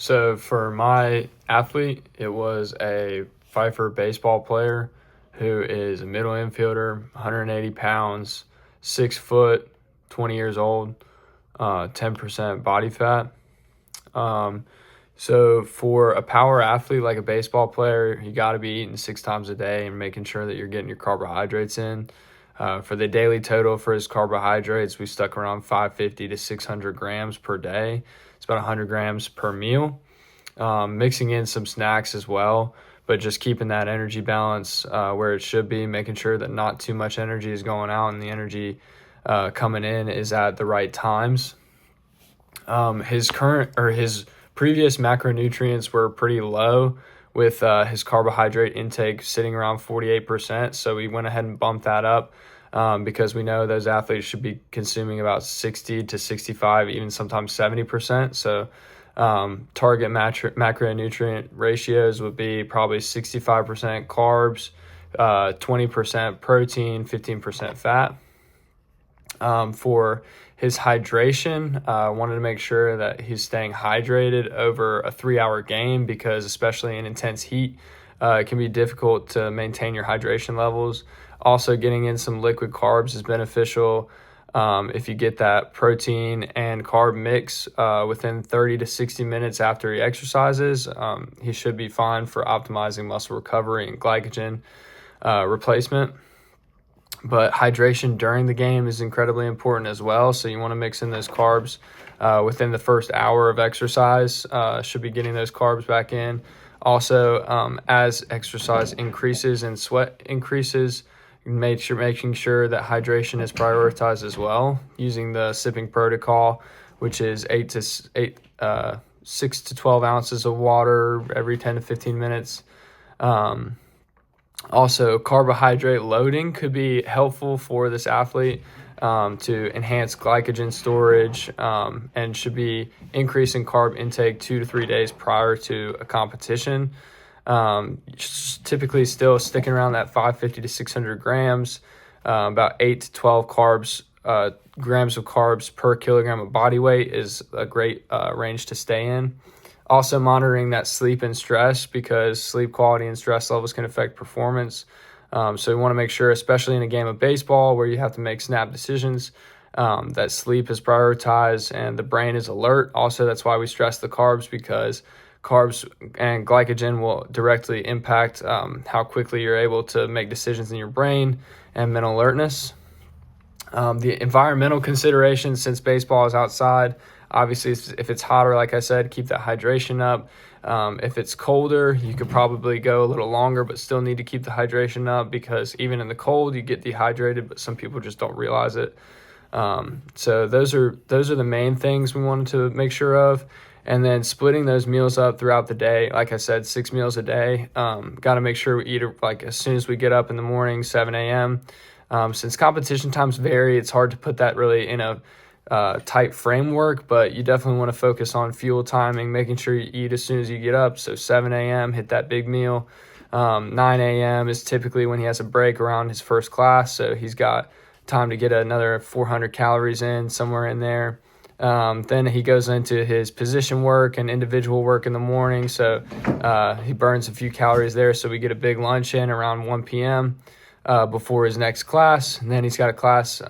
So for my athlete, it was a Pfeiffer baseball player who is a middle infielder, 180 pounds, 6 foot, 20 years old, 10% body fat. Um, so for a power athlete like a baseball player, you got to be eating 6 times a day and making sure that you're getting your carbohydrates in. For the daily total for his carbohydrates, we stuck around 550 to 600 grams per day. It's about 100 grams per meal. Mixing in some snacks as well, but just keeping that energy balance where it should be, making sure that not too much energy is going out and the energy coming in is at the right times. His previous macronutrients were pretty low with his carbohydrate intake sitting around 48%. So we went ahead and bumped that up because we know those athletes should be consuming about 60 to 65, even sometimes 70%. So target macronutrient ratios would be probably 65% carbs, 20% protein, 15% fat. For his hydration, wanted to make sure that he's staying hydrated over a 3-hour game because especially in intense heat, it can be difficult to maintain your hydration levels. Also, getting in some liquid carbs is beneficial. If you get that protein and carb mix within 30 to 60 minutes after he exercises, he should be fine for optimizing muscle recovery and glycogen replacement. But hydration during the game is incredibly important as well. So you want to mix in those carbs within the first hour of exercise. Should be getting those carbs back in. Also, as exercise increases and sweat increases, making sure that hydration is prioritized as well. Using the sipping protocol, which is 6 to 12 ounces of water every 10 to 15 minutes. Also, carbohydrate loading could be helpful for this athlete to enhance glycogen storage and should be increasing carb intake 2 to 3 days prior to a competition. Typically still sticking around that 550 to 600 grams, about 8 to 12 grams of carbs per kilogram of body weight is a great range to stay in. Also monitoring that sleep and stress because sleep quality and stress levels can affect performance. So we want to make sure, especially in a game of baseball where you have to make snap decisions, that sleep is prioritized and the brain is alert. Also, that's why we stress the carbs because carbs and glycogen will directly impact how quickly you're able to make decisions in your brain and mental alertness. The environmental considerations, since baseball is outside, obviously if it's hotter, like I said, keep that hydration up. If it's colder, you could probably go a little longer, but still need to keep the hydration up because even in the cold, you get dehydrated, but some people just don't realize it. So those are the main things we wanted to make sure of. And then splitting those meals up throughout the day. Like I said, 6 meals a day. Got to make sure we eat like as soon as we get up in the morning, 7 a.m. Since competition times vary, it's hard to put that really in a tight framework, but you definitely want to focus on fuel timing, making sure you eat as soon as you get up. So 7 a.m., hit that big meal. 9 a.m. is typically when he has a break around his first class, so he's got time to get another 400 calories in, somewhere in there. Then he goes into his position work and individual work in the morning, so he burns a few calories there, so we get a big lunch in around 1 p.m. Before his next class. And then he's got a class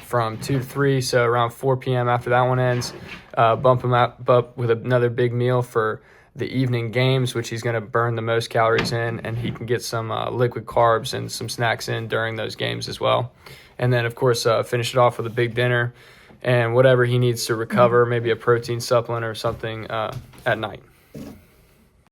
from 2 to 3, so around 4 p.m. after that one ends, bump him up with another big meal for the evening games, which he's going to burn the most calories in, and he can get some liquid carbs and some snacks in during those games as well. And then, of course, finish it off with a big dinner and whatever he needs to recover, maybe a protein supplement or something at night.